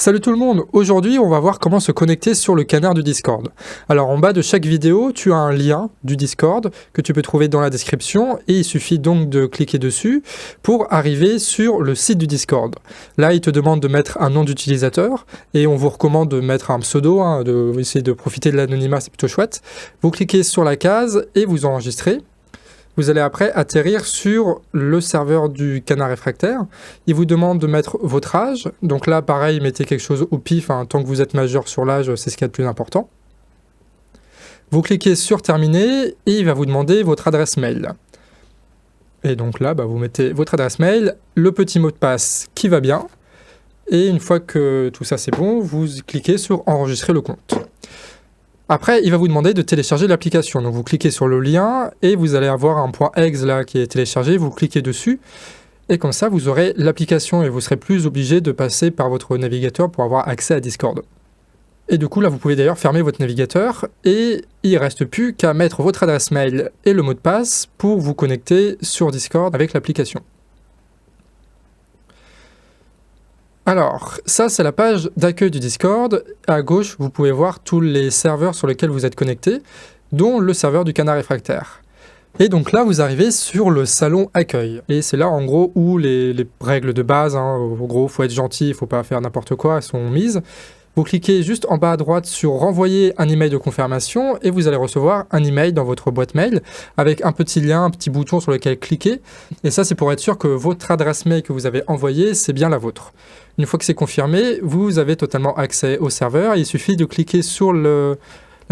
Salut tout le monde, aujourd'hui on va voir comment se connecter sur le canard du Discord. Alors en bas de chaque vidéo, tu as un lien du Discord que tu peux trouver dans la description et il suffit donc de cliquer dessus pour arriver sur le site du Discord. Là il te demande de mettre un nom d'utilisateur et on vous recommande de mettre un pseudo, de essayer de profiter de l'anonymat, c'est plutôt chouette. Vous cliquez sur la case et vous enregistrez. Vous allez après atterrir sur le serveur du canard réfractaire. Il vous demande de mettre votre âge. Donc là, pareil, mettez quelque chose au pif. Tant que vous êtes majeur sur l'âge, c'est ce qu'il y a de plus important. Vous cliquez sur terminer et il va vous demander votre adresse mail. Et donc là, vous mettez votre adresse mail, le petit mot de passe qui va bien. Et une fois que tout ça c'est bon, vous cliquez sur enregistrer le compte. Après, il va vous demander de télécharger l'application. Donc vous cliquez sur le lien et vous allez avoir un .exe là qui est téléchargé. Vous cliquez dessus et comme ça, vous aurez l'application et vous serez plus obligé de passer par votre navigateur pour avoir accès à Discord. Et du coup, là, vous pouvez d'ailleurs fermer votre navigateur et il ne reste plus qu'à mettre votre adresse mail et le mot de passe pour vous connecter sur Discord avec l'application. Alors, ça c'est la page d'accueil du Discord. À gauche, vous pouvez voir tous les serveurs sur lesquels vous êtes connecté, dont le serveur du canard réfractaire. Et donc là, vous arrivez sur le salon accueil. Et c'est là, en gros, où les règles de base, en gros, faut être gentil, il faut pas faire n'importe quoi, elles sont mises. Vous cliquez juste en bas à droite sur renvoyer un email de confirmation et vous allez recevoir un email dans votre boîte mail avec un petit lien, un petit bouton sur lequel cliquer. Et ça, c'est pour être sûr que votre adresse mail que vous avez envoyée, c'est bien la vôtre. Une fois que c'est confirmé, vous avez totalement accès au serveur. Il suffit de cliquer sur la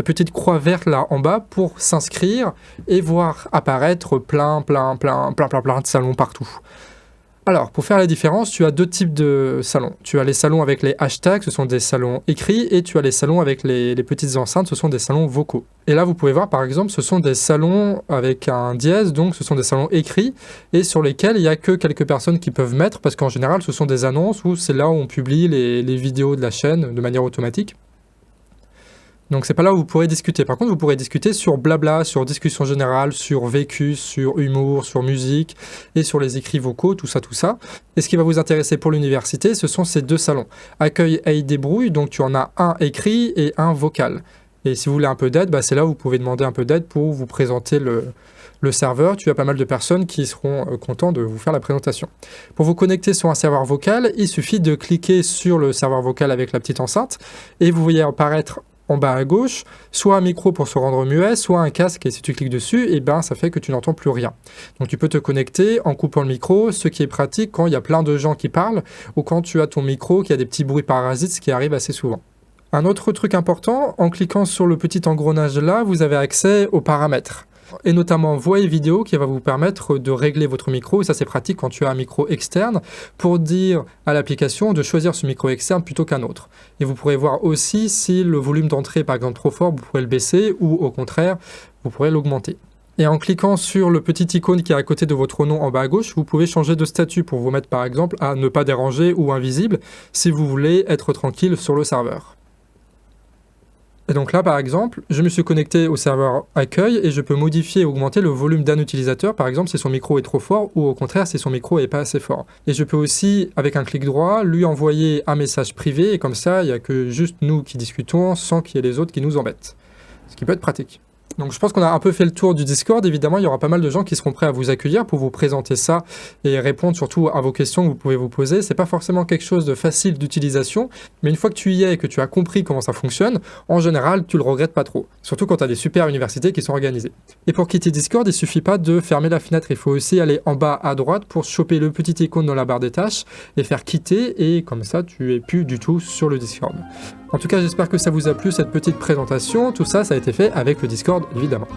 petite croix verte là en bas pour s'inscrire et voir apparaître plein de salons partout. Alors, pour faire la différence, tu as deux types de salons. Tu as les salons avec les hashtags, ce sont des salons écrits, et tu as les salons avec les petites enceintes, ce sont des salons vocaux. Et là, vous pouvez voir, par exemple, ce sont des salons avec un dièse, donc ce sont des salons écrits, et sur lesquels il n'y a que quelques personnes qui peuvent mettre, parce qu'en général, ce sont des annonces où c'est là où on publie les vidéos de la chaîne de manière automatique. Donc c'est pas là où vous pourrez discuter. Par contre, vous pourrez discuter sur Blabla, sur discussion générale, sur vécu, sur humour, sur musique et sur les écrits vocaux, tout ça. Et ce qui va vous intéresser pour l'université, ce sont ces deux salons. Accueil et débrouille, donc tu en as un écrit et un vocal. Et si vous voulez un peu d'aide, c'est là où vous pouvez demander un peu d'aide pour vous présenter le serveur. Tu as pas mal de personnes qui seront contents de vous faire la présentation. Pour vous connecter sur un serveur vocal, il suffit de cliquer sur le serveur vocal avec la petite enceinte et vous voyez apparaître en bas à gauche, soit un micro pour se rendre muet, soit un casque, et si tu cliques dessus, ça fait que tu n'entends plus rien. Donc tu peux te connecter en coupant le micro, ce qui est pratique quand il y a plein de gens qui parlent, ou quand tu as ton micro qui a des petits bruits parasites, ce qui arrive assez souvent. Un autre truc important, en cliquant sur le petit engrenage là, vous avez accès aux paramètres. Et notamment voix et vidéo qui va vous permettre de régler votre micro, et ça c'est pratique quand tu as un micro externe, pour dire à l'application de choisir ce micro externe plutôt qu'un autre. Et vous pourrez voir aussi si le volume d'entrée est par exemple trop fort, vous pourrez le baisser, ou au contraire, vous pourrez l'augmenter. Et en cliquant sur le petit icône qui est à côté de votre nom en bas à gauche, vous pouvez changer de statut pour vous mettre par exemple à ne pas déranger ou invisible, si vous voulez être tranquille sur le serveur. Et donc là, par exemple, je me suis connecté au serveur accueil et je peux modifier et augmenter le volume d'un utilisateur, par exemple si son micro est trop fort ou au contraire si son micro n'est pas assez fort. Et je peux aussi, avec un clic droit, lui envoyer un message privé et comme ça, il n'y a que juste nous qui discutons sans qu'il y ait les autres qui nous embêtent. Ce qui peut être pratique. Donc je pense qu'on a un peu fait le tour du Discord. Évidemment, il y aura pas mal de gens qui seront prêts à vous accueillir pour vous présenter ça et répondre surtout à vos questions que vous pouvez vous poser. C'est pas forcément quelque chose de facile d'utilisation, mais une fois que tu y es et que tu as compris comment ça fonctionne, en général, tu le regrettes pas trop. Surtout quand tu as des super universités qui sont organisées. Et pour quitter Discord, il suffit pas de fermer la fenêtre. Il faut aussi aller en bas à droite pour choper le petit icône dans la barre des tâches et faire quitter et comme ça, tu es plus du tout sur le Discord. En tout cas, j'espère que ça vous a plu cette petite présentation. Tout ça, ça a été fait avec le Discord, évidemment.